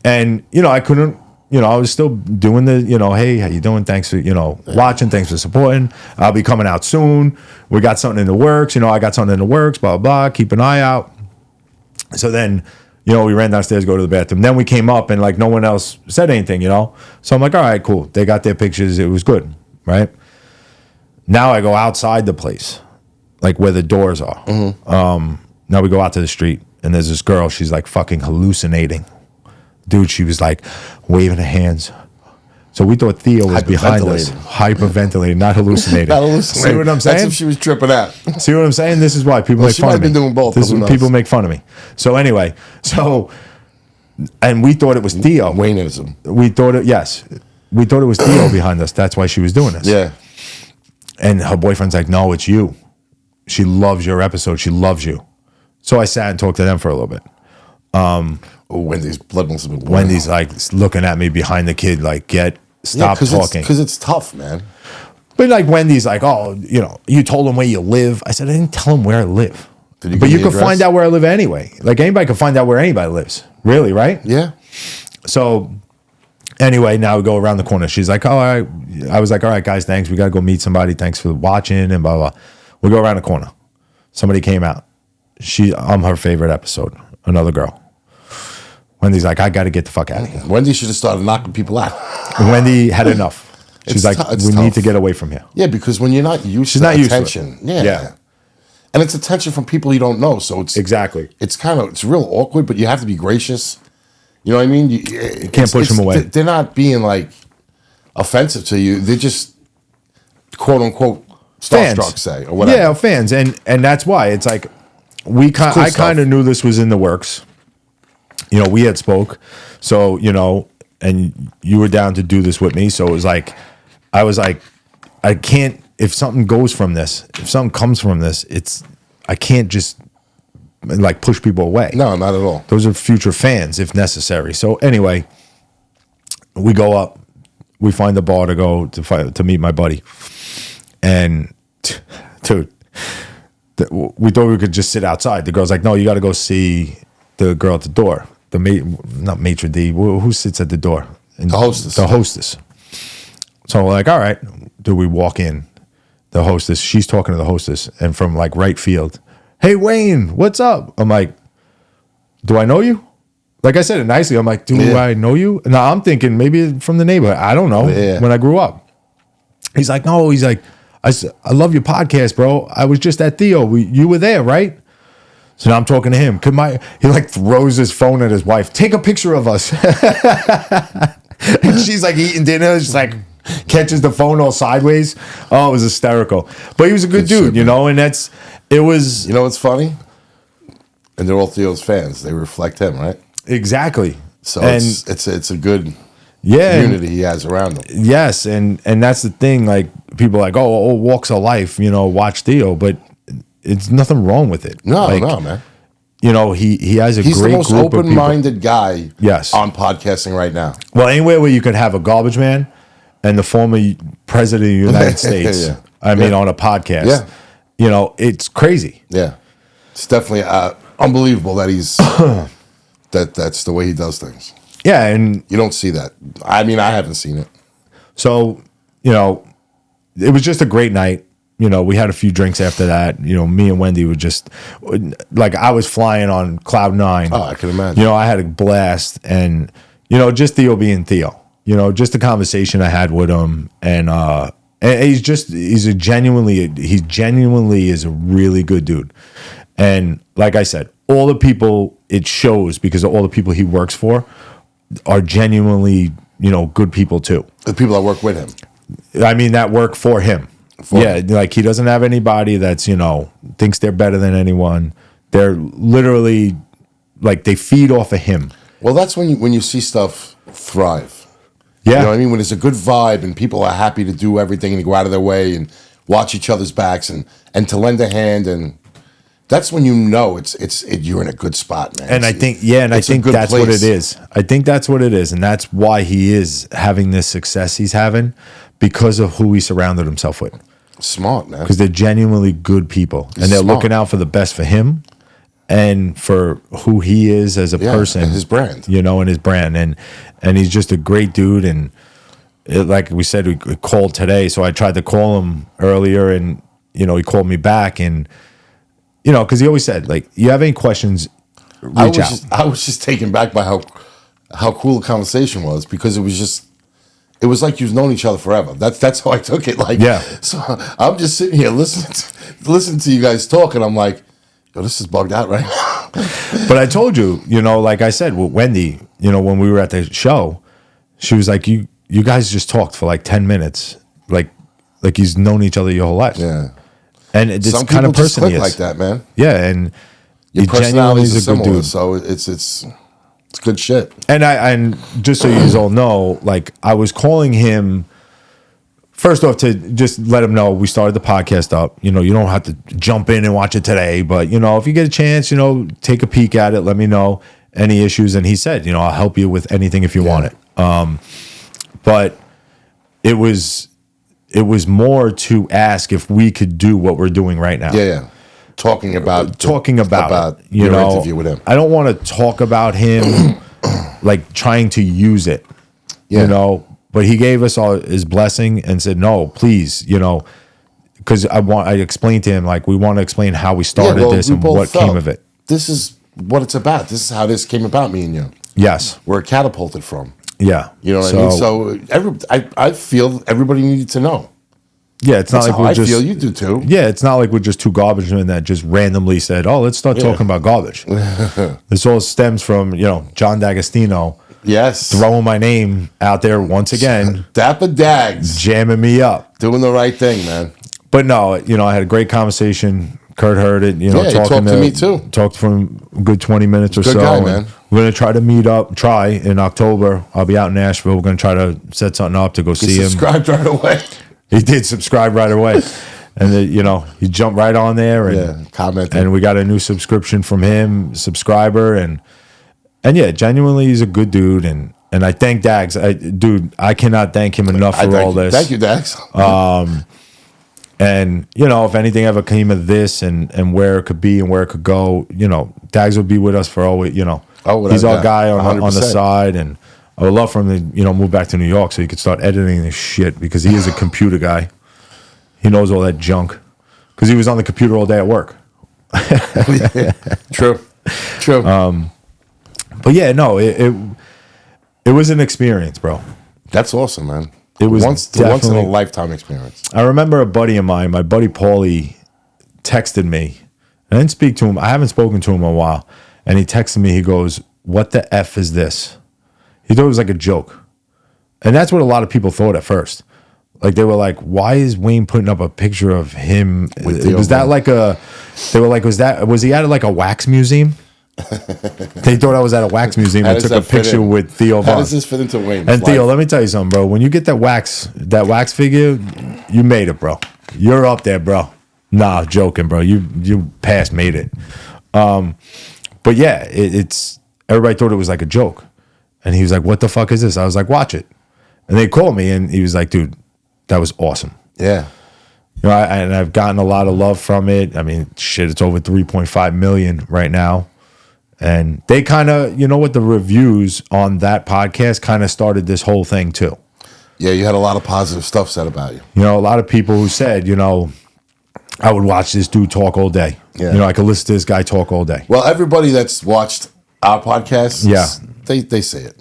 And I couldn't. I was still doing the, "Hey, how you doing? Thanks for, watching. Thanks for supporting. I'll be coming out soon. We got something in the works. I got something in the works. Blah blah. Keep an eye out." So then, we ran downstairs, go to the bathroom. Then we came up and like no one else said anything, So I'm like, "All right, cool." They got their pictures. It was good, right? Now I go outside the place, like where the doors are. Mm-hmm. Now we go out to the street and there's this girl. She's like fucking hallucinating. Dude, she was like waving her hands. So we thought Theo was behind us. Hyperventilating, not hallucinating. Not hallucinating. See what I'm saying? That's if she was tripping out. See what I'm saying? This is why people make fun of me. She might have been doing both. This is when people make fun of me. So anyway, and we thought it was Theo. Wayneism. We thought it was Theo behind us. That's why she was doing this. Yeah. And her boyfriend's like, "No, it's you. She loves your episode. She loves you." So I sat and talked to them for a little bit. Wendy's blood must have been boiling. Wendy's like looking at me behind the kid, like, stop talking. Because it's tough, man. But like Wendy's like, oh, you know, you told him where you live. I said, I didn't tell him where I live. But you can find out where I live anyway. Like anybody can find out where anybody lives. Really, right? Yeah. So anyway, now we go around the corner. She's like, oh, all right. I was like, all right, guys, thanks. We got to go meet somebody. Thanks for watching and blah, blah. We go around the corner. Somebody came out. I'm her favorite episode. Another girl. Wendy's like, I got to get the fuck out of here. Wendy should have started knocking people out. Wendy had enough. She's like, we need to get away from here. Yeah, because when you're not used to attention. Yeah. And it's attention from people you don't know. So it's exactly. It's real awkward, but you have to be gracious. You know what I mean? You can't push them away. They're not being like offensive to you. They're just quote unquote starstruck, say, or whatever. Yeah, fans. And that's why it's like I kind of knew this was in the works. You know, we had spoke. So, you know, and you were down to do this with me. So it was like, I was like, I can't, if something goes from this, if something comes from this, I can't just like push people away. No, not at all. Those are future fans if necessary. So anyway, we go up, we find the bar to go to meet my buddy. And dude, we thought we could just sit outside. The girl's like, no, you got to go see the girl at the door. Not maitre d', who sits at the door? The hostess. The hostess. So we're like, all right. Do we walk in? The hostess, she's talking to the hostess, and from like right field, hey Wayne, what's up? I'm like, do I know you? Like I said it nicely. I'm like, do I know you? Now I'm thinking maybe from the neighborhood. I don't know. When I grew up. He's like, no. He's like, I love your podcast, bro. I was just at Theo. You were there, right? So now I'm talking to him. He like throws his phone at his wife. Take a picture of us. And she's like eating dinner. She's like, catches the phone all sideways. Oh, it was hysterical. But he was a good dude, you know, and it was. You know what's funny? And they're all Theos fans. They reflect him, right? Exactly. So it's a good community he has around him. Yes, and that's the thing. Like people are like, oh, walks of life, you know, watch Theo, but it's nothing wrong with it. No, like, no, man. You know, he has He's great the most group open-minded guy yes. on podcasting right now. Well, anywhere where you could have a garbage man and the former president of the United States, I mean, on a podcast. Yeah. You know, it's crazy. Yeah. It's definitely unbelievable that he's that's the way he does things. Yeah, and you don't see that. I mean, I haven't seen it. So, you know, it was just a great night. You know, we had a few drinks after that. You know, me and Wendy were just like, I was flying on cloud 9. Oh, I can imagine. You know, I had a blast, and you know, just Theo being Theo. You know, just the conversation I had with him, and he genuinely is a really good dude. And like I said, all the people it shows, because of all the people he works for, are genuinely, you know, good people too. The people that work with him. I mean, that work for him. Like he doesn't have anybody that's, you know, thinks they're better than anyone. They're literally like, they feed off of him. Well, that's when you see stuff thrive. Yeah. You know what I mean? When there's a good vibe and people are happy to do everything and to go out of their way and watch each other's backs and to lend a hand, and that's when you know you're in a good spot, man. And I think that's what it is. I think that's what it is, and that's why he is having this success he's having, because of who he surrounded himself with. Smart, man. Because they're genuinely good people, and they're looking out for the best for him and for who he is as a person, and his brand, you know, and his brand, and he's just a great dude. And like we said, we called today, so I tried to call him earlier, and you know, he called me back, and you know, because he always said, like, you have any questions, reach out. I was just taken back by how cool the conversation was, because it was like you've known each other forever. That's how I took it. Like, so I'm just sitting here listening to you guys talk, and I'm like, yo, this is bugged out right now. But I told you, you know, like I said, with Wendy, you know, when we were at the show, she was like, you guys just talked for like 10 minutes, like you've known each other your whole life. Yeah. And it's some kind of person he is. like that, man. Yeah, and your personalities are similar, so it's good shit. And just so you all know, like, I was calling him first off to just let him know we started the podcast up. You know, you don't have to jump in and watch it today, but you know, if you get a chance, you know, take a peek at it. Let me know any issues. And he said, you know, I'll help you with anything if you want it. But it was it was more to ask if we could do what we're doing right now. Yeah. Talking about you your know, interview with him. I don't want to talk about him like trying to use it, you know, but he gave us all his blessing and said, no, please, you know, because I explained to him, like, we want to explain how we started this and what came of it. This is what it's about. This is how this came about, me and you. Yes. Where it catapulted from. Yeah. You know what I mean? So I feel everybody needed to know. Yeah, it's That's not like how I feel. You do too. Yeah, it's not like we're just two garbage men that just randomly said, "Oh, let's start talking about garbage." This all stems from, you know, John Dagastino. Yes. Throwing my name out there once again. Dapper Dags. Jamming me up. Doing the right thing, man. But no, you know, I had a great conversation. Kurt heard it. You know, he talked to me too. Talked for a good 20 minutes or so. Good guy, man. We're going to try to in October. I'll be out in Nashville. We're going to try to set something up to go see him. Subscribed right away. He did subscribe right away. And, you know, he jumped right on there. And, commented. And we got a new subscription from him, subscriber. And yeah, genuinely, he's a good dude. And I thank Dags. Dude, I cannot thank him enough for all this. Thank you, Dags. And, you know, if anything ever came of this and where it could be and where it could go, you know, Dags would be with us for always, you know. He's our guy on the side. And I would love for him to, you know, move back to New York so he could start editing this shit because he is a computer guy. He knows all that junk because he was on the computer all day at work. True. But yeah, no, it was an experience, bro. That's awesome, man. It was once in a lifetime experience. I remember a buddy of mine, my buddy Paulie, texted me. I didn't speak to him. I haven't spoken to him in a while. And he texted me. He goes, "What the F is this?" He thought it was like a joke. And that's what a lot of people thought at first. Like, they were like, why is Wayne putting up a picture of him? Was that like they were like, was he at like a wax museum? They thought I was at a wax museum and took a picture with Theo Vons. How does this fit into Wayne? And Theo, let me tell you something, bro. When you get that wax figure, you made it, bro. You're up there, bro. Nah, joking, bro. You made it. But yeah, it's everybody thought it was like a joke. And he was like, what the fuck is this? I was like, watch it. And they called me and he was like, dude, that was awesome. Yeah. You know, and I've gotten a lot of love from it. I mean, shit, it's over 3.5 million right now. And they kind of, you know what, the reviews on that podcast kind of started this whole thing too. Yeah, you had a lot of positive stuff said about you. You know, a lot of people who said, you know, I would watch this dude talk all day. Yeah. You know, I could listen to this guy talk all day. Well, everybody that's watched our podcast, they say it.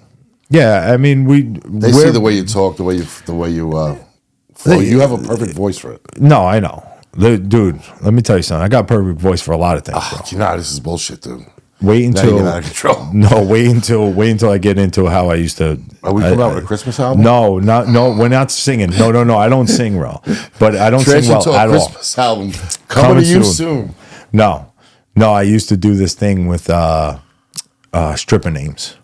Yeah, I mean, they see the way you talk, the way you flow. You have a perfect voice for it. No, I know. Dude, let me tell you something. I got a perfect voice for a lot of things, bro. You know, this is bullshit, dude. Wait until now you're out of control. No, wait until I get into how I used to. Are we coming out with a Christmas album? No, we're not singing. No, I don't sing well. But I don't sing well at all. Christmas album coming to you soon. No, I used to do this thing with stripper names.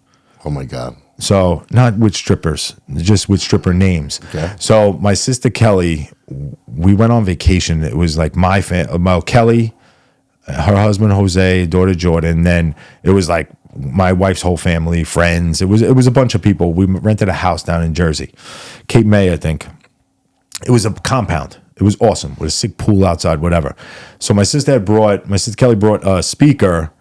Oh my God. So not with strippers, just with stripper names. Okay. So my sister Kelly, we went on vacation. It was like my Kelly, her husband Jose, daughter Jordan. And then it was like my wife's whole family, friends. It was a bunch of people. We rented a house down in Jersey, Cape May, I think. It was a compound. It was awesome with a sick pool outside, whatever. So my sister Kelly brought a speaker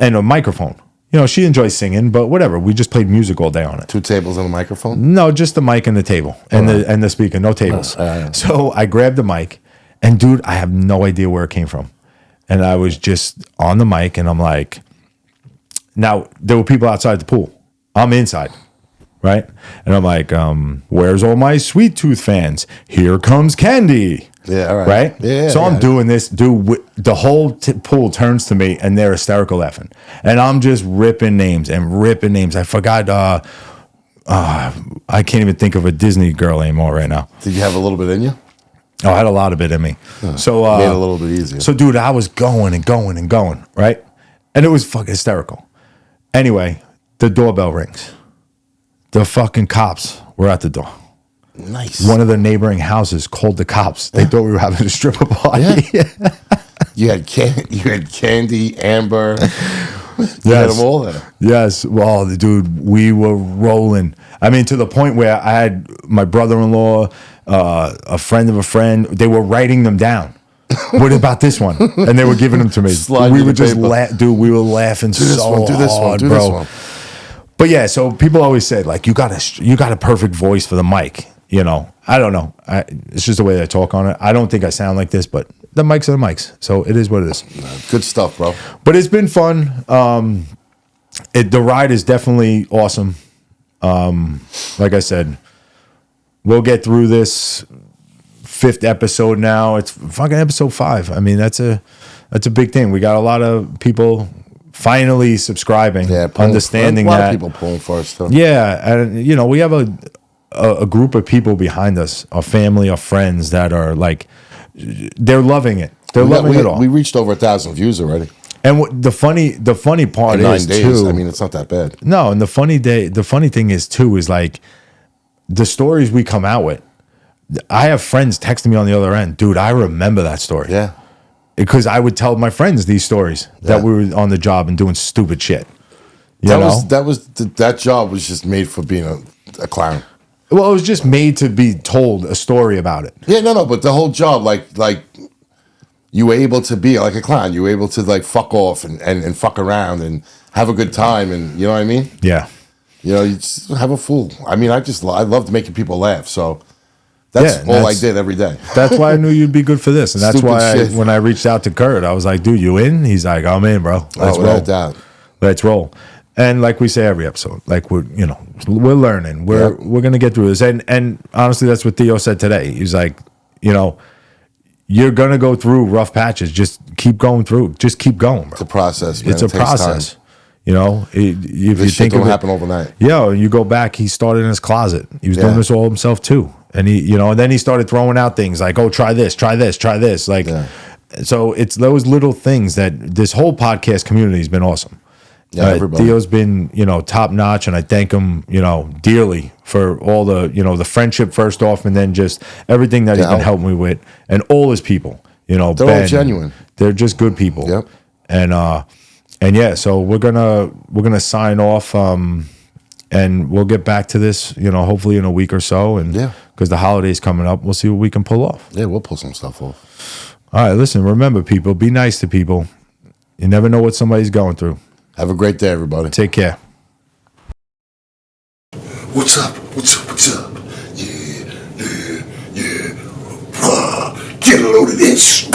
and a microphone. You know, she enjoys singing, but whatever. We just played music all day on it. 2 tables and a microphone? No, just the mic and the table and the speaker, no tables. So I grabbed the mic, and dude, I have no idea where it came from. And I was just on the mic, and I'm like, now there were people outside the pool. I'm inside, right? And I'm like, where's all my Sweet Tooth fans? Here comes Candy. Yeah, all right. Right? Yeah. So I'm doing this, dude. The whole pool turns to me, and they're hysterical laughing. And I'm just ripping names. I forgot. I can't even think of a Disney girl anymore right now. Did you have a little bit in you? Oh, I had a lot of it in me. So made it a little bit easier. So, dude, I was going and going and going, right? And it was fucking hysterical. Anyway, the doorbell rings. The fucking cops were at the door. Nice. One of the neighboring houses called the cops. They thought we were having a stripper party. Yeah. You had Candy, Amber. You had them all there. Yes. Well, dude, we were rolling. I mean, to the point where I had my brother-in-law, a friend of a friend. They were writing them down. What about this one? And they were giving them to me. We would just laugh, dude. We were laughing so hard, bro. But yeah, so people always said like you got a perfect voice for the mic. You know, I don't know. It's just the way I talk on it. I don't think I sound like this, but the mics are the mics, so it is what it is. Good stuff, bro. But it's been fun. The ride is definitely awesome. Like I said, we'll get through this 5th episode now. It's fucking episode 5. I mean, that's a big thing. We got a lot of people finally subscribing, understanding that. A lot of people pulling for us, though. Yeah, and you know, we have a group of people behind us, our family, our friends that are like, they're loving it. They're loving it all. We reached over 1,000 views already. And the funny part in 9 is days, too. I mean, it's not that bad. No, and the funny thing is too is like the stories we come out with. I have friends texting me on the other end, dude. I remember that story. Yeah, because I would tell my friends these stories that we were on the job and doing stupid shit. That job was just made for being a clown. Well, it was just made to be told a story about it. Yeah, no, but the whole job, like you were able to be like a clown. You were able to like fuck off and fuck around and have a good time, and you know what I mean? Yeah. You know, you just have a fool. I mean, I loved making people laugh. So that's all I did every day. That's why I knew you'd be good for this, and that's why when I reached out to Kurt, I was like, "Dude, you in?" He's like, "I'm in, bro. Let's roll. Doubt. Let's roll." And like we say every episode, like we're learning. We're gonna get through this. And honestly, that's what Theo said today. He's like, you know, you're gonna go through rough patches. Just keep going through. Just keep going, bro. It's a process, man. It's a process. Time. You know, if this shit don't happen overnight. Yeah, you go back. He started in his closet. He was doing this all himself too. And and then he started throwing out things like, "Oh, try this, try this, try this." Like, so it's those little things that this whole podcast community has been awesome. Yeah, Theo's been, top notch, and I thank him, dearly for all the, the friendship first off, and then just everything that he's been helping me with, and all his people, they're all genuine. They're just good people. Yep. And yeah, so we're gonna sign off, and we'll get back to this, hopefully in a week or so, and because the holiday's coming up, we'll see what we can pull off. Yeah, we'll pull some stuff off. All right, listen, remember, people, be nice to people. You never know what somebody's going through. Have a great day, everybody. Take care. What's up? What's up? Yeah. Get a load of this.